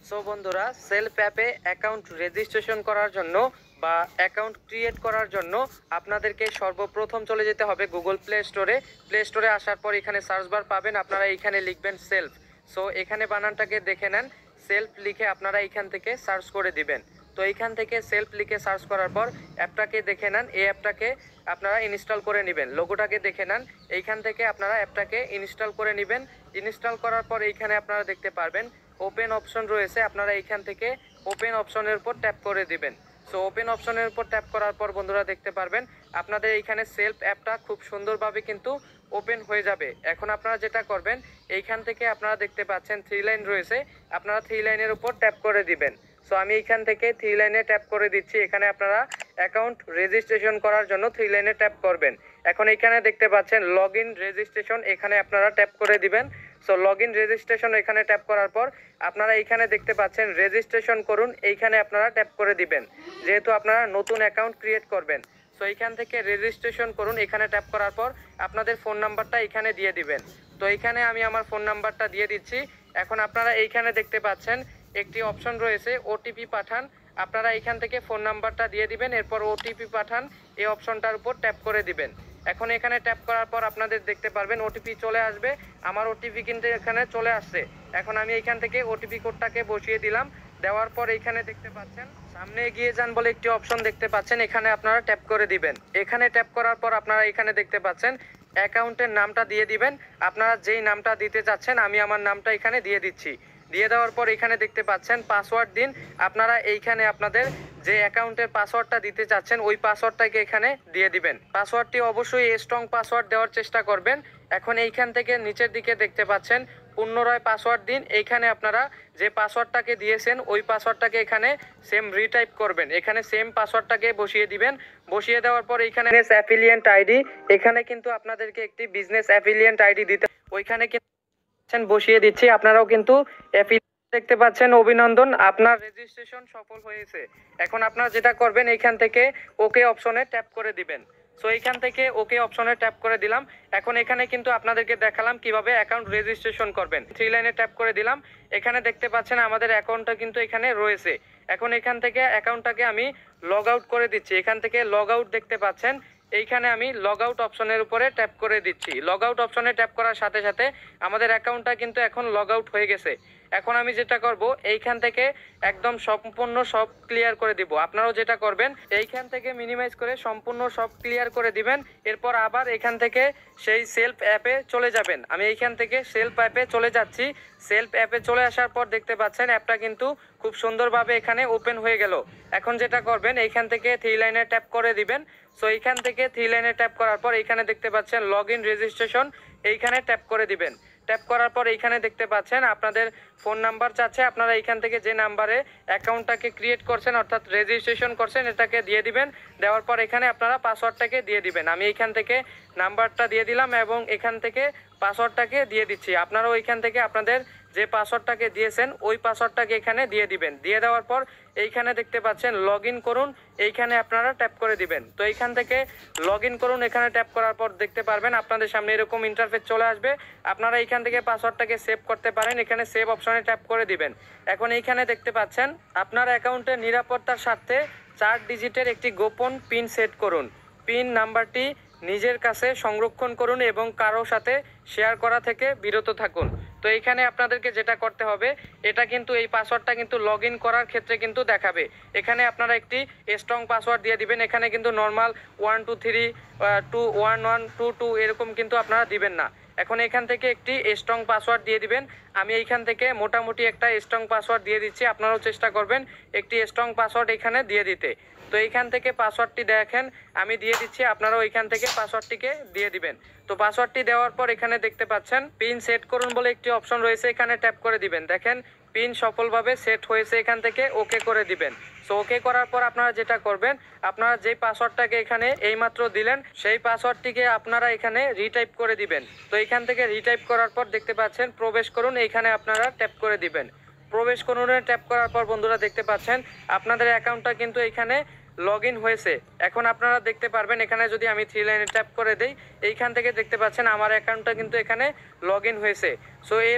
So বন্ধুরা, self অ্যাপে account registration করার জন্য বা অ্যাকাউন্ট ক্রিয়েট করার জন্য আপনাদেরকে সর্বপ্রথম চলে যেতে হবে গুগল প্লে স্টোরে আসার পর এখানে সার্চ বার পাবেন, আপনারা এইখানে লিখবেন সেলফ। সো এখানে বানানটাকে দেখে নেন, সেলফ লিখে আপনারা এইখান থেকে সার্চ করে দিবেন। তো এইখান থেকে সেলফ লিখে সার্চ করার পর অ্যাপটাকে দেখে নেন, এই অ্যাপটাকে আপনারা ইনস্টল করে নেবেন। লোগোটাকে দেখে নেন, এইখান থেকে আপনারা অ্যাপটাকে ইনস্টল করে নেবেন। ইনস্টল করার পর এইখানে আপনারা দেখতে পারবেন ওপেন অপশন রয়েছে, আপনারা এইখান থেকে ওপেন অপশনের উপর ট্যাপ করে দিবেন। সো ওপেন অপশনের উপর ট্যাপ করার পর বন্ধুরা দেখতে পারবেন আপনাদের এইখানে সেলফ অ্যাপটা খুব সুন্দরভাবে কিন্তু ওপেন হয়ে যাবে। এখন আপনারা যেটা করবেন, এইখান থেকে আপনারা দেখতে পাচ্ছেন 3 লাইন রয়েছে, আপনারা 3 লাইনের উপর ট্যাপ করে দিবেন। সো আমি এইখান থেকে 3 লাইনে ট্যাপ করে দিচ্ছি। এখানে আপনারা অ্যাকাউন্ট রেজিস্ট্রেশন করার জন্য 3 লাইনে ট্যাপ করবেন। এখন এইখানে দেখতে পাচ্ছেন লগ ইন রেজিস্ট্রেশন, এখানে আপনারা ট্যাপ করে দিবেন। সো লগ ইন রেজিস্ট্রেশন এখানে ট্যাপ করার পর আপনারা এইখানে দেখতে পাচ্ছেন রেজিস্ট্রেশন করুন, এইখানে আপনারা ট্যাপ করে দিবেন, যেহেতু আপনারা নতুন অ্যাকাউন্ট ক্রিয়েট করবেন। সো এইখান থেকে রেজিস্ট্রেশন করুন, এখানে ট্যাপ করার পর আপনাদের ফোন নাম্বারটা এখানে দিয়ে দিবেন। তো এইখানে আমি আমার ফোন নাম্বারটা দিয়ে দিচ্ছি। এখন আপনারা এইখানে দেখতে পাচ্ছেন একটি অপশন রয়েছে ওটিপি পাঠান, আপনারা এইখান থেকে ফোন নাম্বারটা দিয়ে দিবেন, এরপর ওটিপি পাঠান এই অপশনটার উপর ট্যাপ করে দিবেন। এখন এখানে ট্যাপ করার পর আপনাদের দেখতে পারবেন ওটিপি চলে আসবে। আমার ওটিপি কিন্তু এখানে চলে আসছে। এখন আমি এইখান থেকে ওটিপি কোডটাকে বসিয়ে দিলাম, দেওয়ার পর এইখানে দেখতে পাচ্ছেন সামনে এগিয়ে যান বলে একটি অপশন দেখতে পাচ্ছেন, এখানে আপনারা ট্যাপ করে দিবেন। এখানে ট্যাপ করার পর আপনারা এখানে দেখতে পাচ্ছেন অ্যাকাউন্টের নামটা দিয়ে দিবেন, আপনারা যেই নামটা দিতে চাচ্ছেন আমি আমার নামটা এখানে দিয়ে দিচ্ছি। দিয়ে দেওয়ার পর এখানে দেখতে পাচ্ছেন পাসওয়ার্ড দিন, আপনারা এইখানে আপনাদের যে অ্যাকাউন্টের পাসওয়ার্ডটা দিতে চাচ্ছেন ওই পাসওয়ার্ডটাকে এখানে দিয়ে দিবেন। পাসওয়ার্ডটি অবশ্যই স্ট্রং পাসওয়ার্ড দেওয়ার চেষ্টা করবেন। এখন এইখান থেকে নিচের দিকে দেখতে পাচ্ছেন পুনরায় পাসওয়ার্ড দিন, এইখানে আপনারা যে পাসওয়ার্ডটাকে দিয়েছেন ওই পাসওয়ার্ডটাকে এখানে সেম রিটাইপ করবেন, এখানে সেম পাসওয়ার্ডটাকে বসিয়ে দিবেন। বসিয়ে দেওয়ার পর এইখানে অ্যাফিলিয়েন্ট আইডি, এখানে কিন্তু আপনাদেরকে একটি বিজনেস অ্যাফিলিয়েন্ট আইডি দিতে, ওইখানে বসিয়ে দিচ্ছি। আপনারাও কিন্তু দেখতে পাচ্ছেন অভিনন্দন, আপনার রেজিস্ট্রেশন সফল হয়েছে। এখন আপনারা যেটা করবেন এইখান থেকে ওকে অপশনে ট্যাপ করে দিবেন। সো এইখান থেকে ওকে অপশনে ট্যাপ করে দিলাম। এখন এখানে কিন্তু আপনাদেরকে দেখালাম কিভাবে অ্যাকাউন্ট রেজিস্ট্রেশন করবেন। 3 লাইনে ট্যাপ করে দিলাম, এখানে দেখতে পাচ্ছেন আমাদের অ্যাকাউন্টটা কিন্তু এখানে রয়েছে। এখন এখান থেকে অ্যাকাউন্টটাকে আমি লগ আউট করে দিচ্ছি, এখান থেকে লগ আউট দেখতে পাচ্ছেন, এইখানে আমি লগ আউট অপশনের উপরে ট্যাপ করে দিচ্ছি। লগ আউট অপশনে ট্যাপ করার সাথে সাথে আমাদের অ্যাকাউন্টটা কিন্তু এখন লগ আউট হয়ে গেছে। এখন আমি যেটা করব এইখান থেকে একদম সম্পূর্ণ সব ক্লিয়ার করে দিব। আপনারাও যেটা করবেন এইখান থেকে মিনিমাইজ করে সম্পূর্ণ সব ক্লিয়ার করে দিবেন। এরপর আবার এখান থেকে সেই সেলফ অ্যাপে চলে যাবেন। আমি এইখান থেকে সেলফ অ্যাপে চলে যাচ্ছি। সেলফ অ্যাপে চলে আসার পর দেখতে পাচ্ছেন অ্যাপটা কিন্তু খুব সুন্দরভাবে এখানে ওপেন হয়ে গেল। এখন যেটা করবেন এইখান থেকে 3 লাইনে ট্যাপ করে দিবেন। সো এইখান থেকে 3 লাইনে ট্যাপ করার পর এইখানে দেখতে পাচ্ছেন লগ ইন রেজিস্ট্রেশন, এইখানে ট্যাপ করে দিবেন। ট্যাপ করার পর এইখানে দেখতে পাচ্ছেন আপনাদের ফোন নাম্বার চাচ্ছে, আপনারা এইখান থেকে যে নাম্বারে অ্যাকাউন্টটাকে ক্রিয়েট করছেন অর্থাৎ রেজিস্ট্রেশন করছেন এটাকে দিয়ে দিবেন। দেওয়ার পর এখানে আপনারা পাসওয়ার্ডটাকে দিয়ে দিবেন। আমি এইখান থেকে নাম্বারটা দিয়ে দিলাম এবং এখান থেকে পাসওয়ার্ডটাকে দিয়ে দিচ্ছি। আপনারাও এইখান থেকে আপনাদের যে পাসওয়ার্ডটাকে দিয়েছেন ওই পাসওয়ার্ডটাকে এখানে দিয়ে দিবেন। দিয়ে দেওয়ার পর এইখানে দেখতে পাচ্ছেন লগ ইন করুন, এইখানে আপনারা ট্যাপ করে দিবেন। তো এইখান থেকে লগ ইন করুন, এখানে ট্যাপ করার পর দেখতে পারবেন আপনাদের সামনে এরকম ইন্টারফেস চলে আসবে। আপনারা এইখান থেকে পাসওয়ার্ডটাকে সেভ করতে পারেন, এখানে সেভ অপশনে ট্যাপ করে দিবেন। এখন এইখানে দেখতে পাচ্ছেন আপনার অ্যাকাউন্টের নিরাপত্তার স্বার্থে 4 ডিজিটের একটি গোপন পিন সেট করুন। পিন নাম্বারটি নিজের কাছে সংরক্ষণ করুন এবং কারো সাথে শেয়ার করা থেকে বিরত থাকুন। তো এইখানে আপনাদেরকে যেটা করতে হবে, এটা কিন্তু এই পাসওয়ার্ডটা কিন্তু লগ ইন করার ক্ষেত্রে কিন্তু দেখাবে। এখানে আপনারা একটি স্ট্রং পাসওয়ার্ড দিয়ে দিবেন, এখানে কিন্তু নর্মাল 1 2 3 2 1 1 2 2 এরকম কিন্তু আপনারা দিবেন না। এখন এখান থেকে একটি স্ট্রং পাসওয়ার্ড দিয়ে দিবেন। আমি এইখান থেকে মোটামুটি একটা স্ট্রং পাসওয়ার্ড দিয়ে দিচ্ছি, আপনারাও চেষ্টা করবেন একটি স্ট্রং পাসওয়ার্ড এখানে দিয়ে দিতে। তো এইখান থেকে পাসওয়ার্ডটি দেখেন আমি দিয়ে দিচ্ছি, আপনারাও এইখান থেকে পাসওয়ার্ডটিকে দিয়ে দিবেন। তো পাসওয়ার্ডটি দেওয়ার পর এখানে দেখতে পাচ্ছেন পিন সেট করুন বলে একটি অপশন রয়েছে, এখানে ট্যাপ করে দিবেন। দেখেন পিন সফলভাবে সেট হয়েছে, এখান থেকে ওকে করে দিবেন। সো ওকে করার পর আপনারা যেটা করবেন, আপনারা যেই পাসওয়ার্ডটাকে এখানে এইমাত্র দিলেন সেই পাসওয়ার্ডটিকে আপনারা এখানে রিটাইপ করে দিবেন। তো এখান থেকে রিটাইপ করার পর দেখতে পাচ্ছেন প্রবেশ করুন, এইখানে আপনারা ট্যাপ করে দিবেন। প্রবেশ করুন ট্যাপ করার পর বন্ধুরা দেখতে পাচ্ছেন আপনাদের অ্যাকাউন্টটা কিন্তু এখানে লগ ইন হয়েছে। এখন আপনারা দেখতে পারবেন এখানে যদি আমি 3 লাইনে ট্যাপ করে দেই, এইখান থেকে দেখতে পাচ্ছেন আমার অ্যাকাউন্টটা কিন্তু এখানে লগ ইন হয়েছে। সো এই